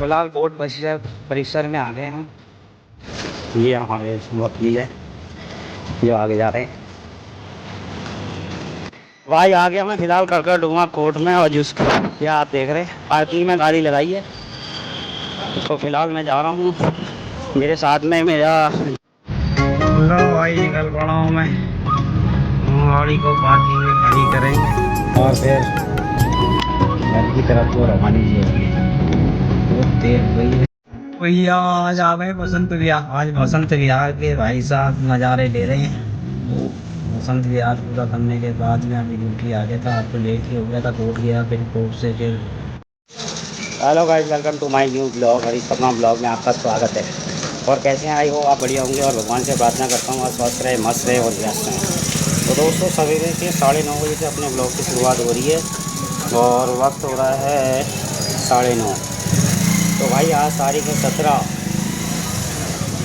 फिलहाल कोर्ट परिसर में आ गए हैं। ये हमारे वकील है जो आगे जा रहे हैं। भाई आ गया मैं फिलहाल कड़कड़डुमा कोर्ट में, और जिसको ये आप देख रहे हैं पार्किंग में गाड़ी लगाई है, तो फिलहाल मैं जा रहा हूँ। मेरे साथ में मेरा भाई निकल पड़ा हूँ मैं। गाड़ी को पार्किंग में खड़ी करेंगे और फिर घर की तरफ को रवानी होगी। बहुत देर हुई है भैया। आज आ गए बसंत विहार। आज बसंत विहार के भाई साहब नज़ारे ले रहे हैं। बसंत विहार पूरा करने के बाद में अभी ड्यूटी आ गया था। आपको लेट ही हो गया था, कोर्ट गया, फिर कोर्ट से फिर। Hello guys, welcome to my new blog. Harish Sharma blog में आपका स्वागत है। और कैसे हैं? आई हो आप बढ़िया होंगे, और भगवान से प्रार्थना करता हूँ आप स्वस्थ रहे, मस्त रहे और व्यस्त रहें। तो दोस्तों, सवेरे के 9:30 बजे से अपने ब्लॉग की शुरुआत हो रही है और वक्त हो रहा है 9:30। तो भाई आज तारीख है 17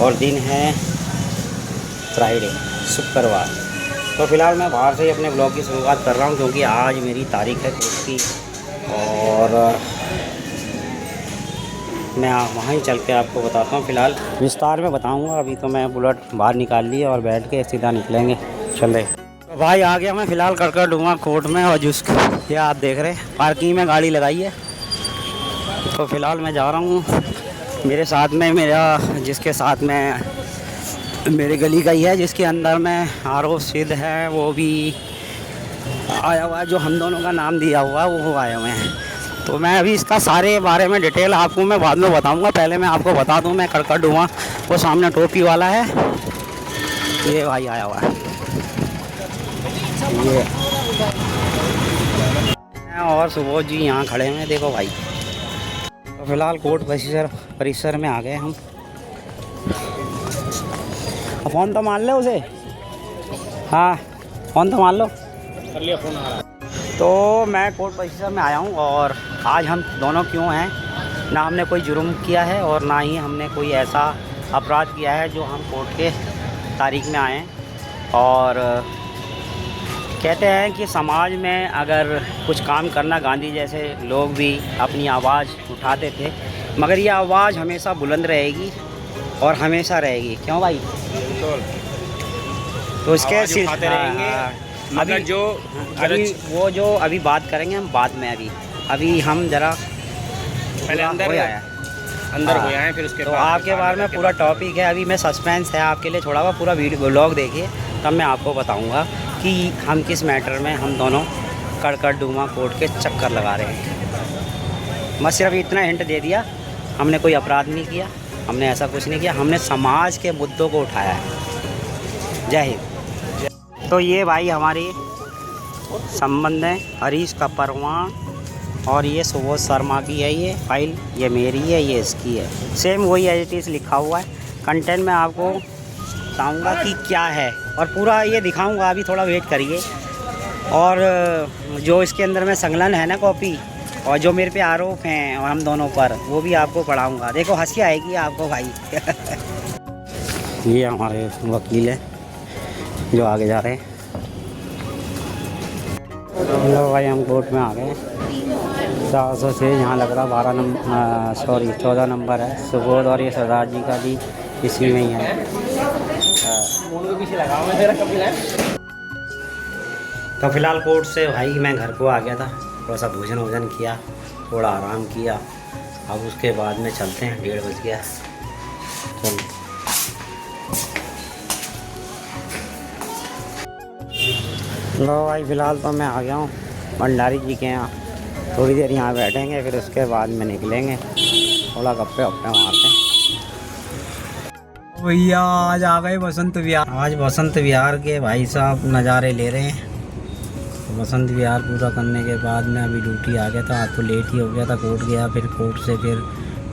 और दिन है फ्राइडे, शुक्रवार। तो फिलहाल मैं बाहर से ही अपने ब्लॉग की शुरुआत कर रहा हूँ, क्योंकि आज मेरी तारीख है कोर्ट की, और मैं वहाँ ही चल के आपको बताता हूँ। फिलहाल विस्तार में बताऊँगा। अभी तो मैं बुलेट बाहर निकाल ली और बैठ के सीधा निकलेंगे, चले। तो भाई आ गया मैं फ़िलहाल कड़कड़डुमा कोर्ट में, और जिसको ये आप देख रहे हैं पार्किंग में गाड़ी लगाई है, तो फिलहाल मैं जा रहा हूँ। मेरे साथ में जिसके साथ में मेरी गली का ही है, जिसके अंदर में आरोप सिद्ध है, वो भी आया हुआ है। जो हम दोनों का नाम दिया हुआ है वो आए हुए हैं। तो मैं अभी इसका सारे बारे में डिटेल आपको मैं बाद में बताऊंगा। पहले मैं आपको बता दूं, मैं कड़कड़डुमा, वो सामने टोपी वाला है, ये भाई आया हुआ है ये, और सुबोध जी यहाँ खड़े हैं, देखो भाई। तो फिलहाल कोर्ट परिसर में आ गए हम। फ़ोन तो मान लो उसे, हाँ फ़ोन तो मान लो, कर लिया फ़ोन आ रहा है। तो मैं कोर्ट परिसर में आया हूँ, और आज हम दोनों क्यों हैं, ना हमने कोई जुर्म किया है और ना ही हमने कोई ऐसा अपराध किया है जो हम कोर्ट के तारीख में आए हैं। और कहते हैं कि समाज में अगर कुछ काम करना, गांधी जैसे लोग भी अपनी आवाज़ उठाते थे, मगर ये आवाज़ हमेशा बुलंद रहेगी और हमेशा रहेगी। क्यों भाई? तो इसके उठाते रहेंगे। अभी जो अभी बात करेंगे हम बाद में। अभी हम ज़रा पहले अंदर हो गया है, फिर उसके तो आपके बारे में पूरा टॉपिक है। अभी मैं सस्पेंस है आपके लिए छोड़ा हुआ, पूरा वीडियो ब्लॉग देखिए, तब मैं आपको बताऊंगा कि हम किस मैटर में हम दोनों कड़कड़डुमा कोर्ट के चक्कर लगा रहे हैं। मैं सिर्फ इतना हिंट दे दिया, हमने कोई अपराध नहीं किया, हमने ऐसा कुछ नहीं किया, हमने समाज के मुद्दों को उठाया है। जय हिंद। तो ये भाई हमारी संबंध है, हरीश का परवान, और ये सुबोध शर्मा की है ये फाइल, ये मेरी है, ये इसकी है। सेम वही एज इट इज़ लिखा हुआ है। कंटेंट में आपको बताऊँगा कि क्या है, और पूरा ये दिखाऊँगा। अभी थोड़ा वेट करिए। और जो इसके अंदर में संलग्न है ना कॉपी, और जो मेरे पे आरोप हैं और हम दोनों पर, वो भी आपको पढ़ाऊँगा। देखो हंसी आएगी आपको भाई। ये हमारे वकील है जो आगे जा रहे हैं। हेलो भाई, हम कोर्ट में आ गए। 400 से यहाँ लग रहा 14 नंबर है। सुबोध और ये सरदार जी का भी इसी में ही है। तो फिलहाल कोर्ट से भाई मैं घर को आ गया था, थोड़ा सा भोजन किया, थोड़ा आराम किया। अब उसके बाद में चलते हैं, 1:30 बज गया। चल लो भाई, फ़िलहाल तो मैं आ गया हूँ भंडारी जी के यहाँ। थोड़ी देर यहाँ बैठेंगे, फिर उसके बाद में निकलेंगे, थोड़ा गप्पे वप्पे मारते हैं। भैया आज आ गए बसंत विहार। आज बसंत विहार के भाई साहब नज़ारे ले रहे हैं। तो बसंत विहार पूरा करने के बाद में अभी ड्यूटी आ गया था। आज तो लेट ही हो गया था, कोर्ट गया, फिर कोर्ट से फिर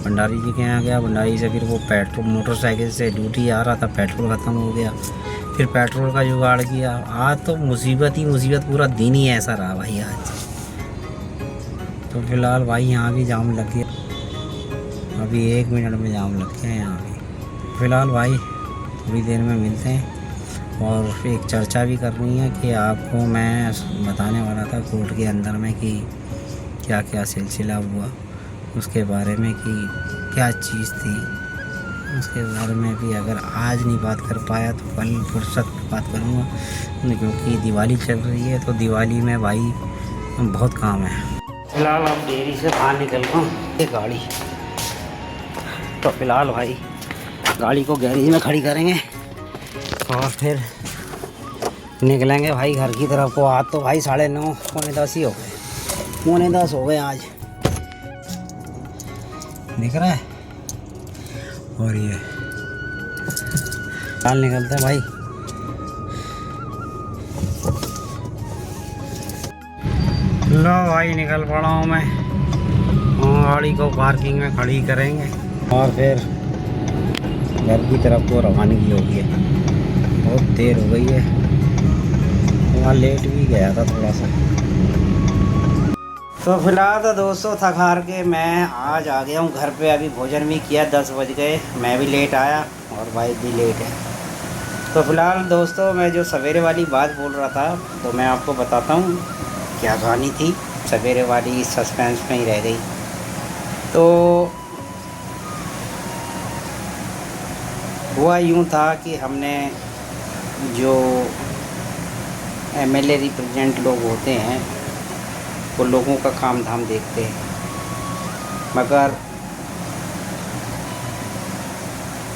भंडारी जी के यहाँ गया। भंडारी से फिर वो पेट्रोल, मोटरसाइकिल से ड्यूटी आ रहा था, पेट्रोल ख़त्म हो गया, फिर पेट्रोल का जुगाड़ किया। आज तो मुसीबत ही मुसीबत, पूरा दिन ही ऐसा रहा भाई आज। तो फिलहाल भाई यहाँ भी जाम लग गया, अभी 1 मिनट में जाम लग गया यहाँ भी। फिलहाल भाई थोड़ी देर में मिलते हैं, और एक चर्चा भी करनी है कि आपको मैं बताने वाला था कोर्ट के अंदर में कि क्या क्या सिलसिला हुआ, उसके बारे में कि क्या चीज़ थी, उसके बारे में भी अगर आज नहीं बात कर पाया तो कल फुर्सत में बात करूँगा, क्योंकि दिवाली चल रही है तो दिवाली में भाई बहुत काम है। फिलहाल अब डेयरी से बाहर निकल रहा हूँ, ये गाड़ी तो फिलहाल भाई गाड़ी को गैरेज में खड़ी करेंगे और फिर निकलेंगे भाई घर की तरफ को। आज तो भाई 9:30 9:45 ही हो गए, 9:45 हो गए आज, दिख रहा है। और ये चाल निकलते हैं भाई। लो भाई निकल पड़ा हूँ मैं, गाड़ी को पार्किंग में खड़ी करेंगे और फिर घर की तरफ को रवानगी होगी है। बहुत देर हो गई है, वहाँ लेट भी गया था थोड़ा सा। तो फिलहाल तो दोस्तों थक हार के मैं आज आ गया हूँ घर पे। अभी भोजन भी किया, 10 बज गए, मैं भी लेट आया और भाई भी लेट है। तो फिलहाल दोस्तों मैं जो सवेरे वाली बात बोल रहा था तो मैं आपको बताता हूँ क्या कहानी थी। सवेरे वाली सस्पेंस में ही रह गई। तो हुआ यूँ था कि हमने जो एमएलए रिप्रेजेंट लोग होते हैं वो लोगों का काम धाम देखते हैं, मगर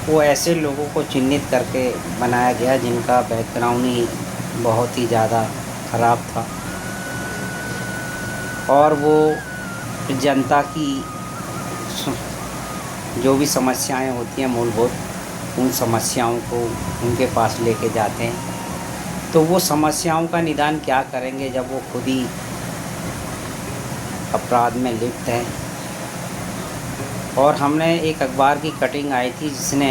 वो ऐसे लोगों को चिन्हित करके बनाया गया जिनका बैकग्राउंड ही बहुत ही ज़्यादा ख़राब था और वो जनता की जो भी समस्याएं होती हैं मूलभूत, उन समस्याओं को उनके पास लेके जाते हैं। तो वो समस्याओं का निदान क्या करेंगे जब वो खुद ही अपराध में लिप्त हैं। और हमने एक अखबार की कटिंग आई थी जिसने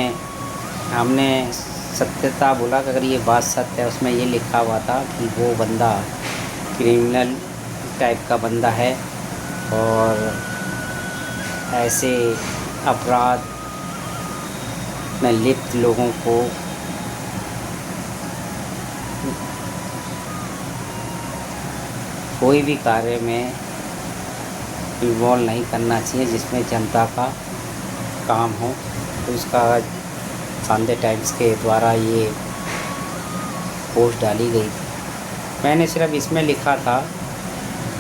हमने सत्यता बोला कि अगर ये बात सत्य है, उसमें ये लिखा हुआ था कि वो बंदा क्रिमिनल टाइप का बंदा है और ऐसे अपराध में लिप्त लोगों को कोई भी कार्य में इन्वॉल्व नहीं करना चाहिए जिसमें जनता का काम हो। तो उसका संडे टाइम्स के द्वारा ये पोस्ट डाली गई थी। मैंने सिर्फ इसमें लिखा था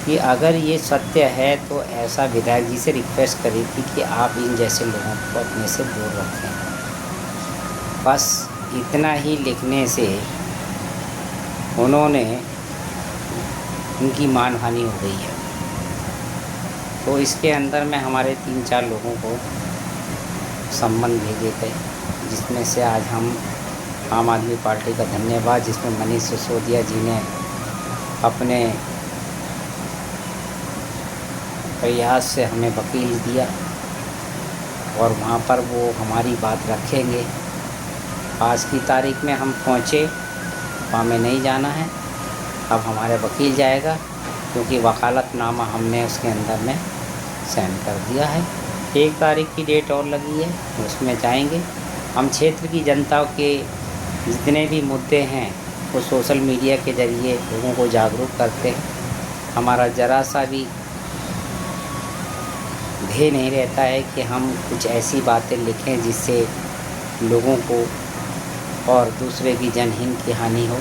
कि अगर ये सत्य है तो ऐसा विधायक जी से रिक्वेस्ट करी थी कि आप इन जैसे लोगों को अपने से दूर रखें। बस इतना ही लिखने से उन्होंने उनकी मानहानि हो गई है। तो इसके अंदर में हमारे 3-4 लोगों को सम्मन भेजे गए, जिसमें से आज हम आम आदमी पार्टी का धन्यवाद, जिसमें मनीष सिसोदिया जी ने अपने प्रयास से हमें वकील दिया और वहाँ पर वो हमारी बात रखेंगे। आज की तारीख में हम पहुँचे, वहाँ में नहीं जाना है, अब हमारे वकील जाएगा क्योंकि वकालतनामा हमने उसके अंदर में साइन कर दिया है। 1 तारीख की डेट और लगी है, उसमें जाएंगे। हम क्षेत्र की जनता के जितने भी मुद्दे हैं वो सोशल मीडिया के ज़रिए लोगों को जागरूक करते हैं। हमारा ज़रा सा भी ध्येय नहीं रहता है कि हम कुछ ऐसी बातें लिखें जिससे लोगों को और दूसरे की जनहित की हानि हो।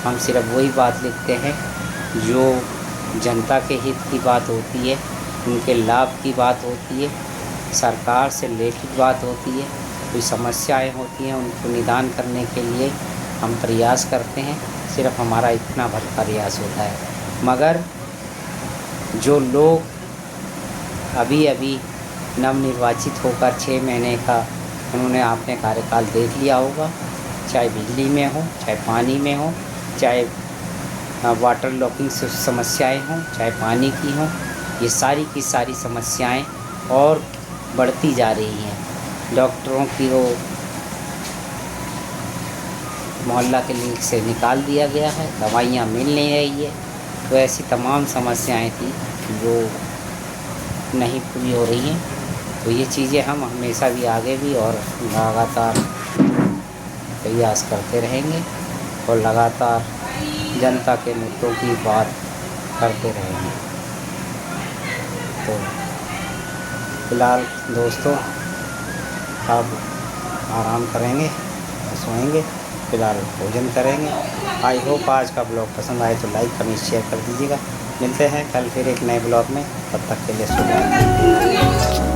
हम सिर्फ वही बात लिखते हैं जो जनता के हित की बात होती है, उनके लाभ की बात होती है, सरकार से रिलेटेड बात होती है, कोई समस्याएं होती हैं उनको निदान करने के लिए हम प्रयास करते हैं। सिर्फ हमारा इतना भर प्रयास होता है। मगर जो लोग अभी अभी नवनिर्वाचित होकर 6 महीने का उन्होंने आपने कार्यकाल देख लिया होगा, चाहे बिजली में हो, चाहे पानी में हो, चाहे वाटर लॉकिंग समस्याएं हों, चाहे पानी की हों, ये सारी की सारी समस्याएं और बढ़ती जा रही हैं। डॉक्टरों की वो मोहल्ला क्लिनिक से निकाल दिया गया है, दवाइयाँ मिल नहीं रही है। तो ऐसी तमाम समस्याएं थी जो नहीं पूरी हो रही हैं। तो ये चीज़ें हम हमेशा भी आगे भी और लगातार प्रयास करते रहेंगे और लगातार जनता के मुद्दों की बात करते रहेंगे। तो फ़िलहाल दोस्तों अब आराम करेंगे और सोएंगे। फ़िलहाल भोजन करेंगे। आई होप आज का ब्लॉग पसंद आए तो लाइक कमेंट शेयर कर दीजिएगा। मिलते हैं कल फिर एक नए ब्लॉग में, तब तक के लिए शुभ रात्रि।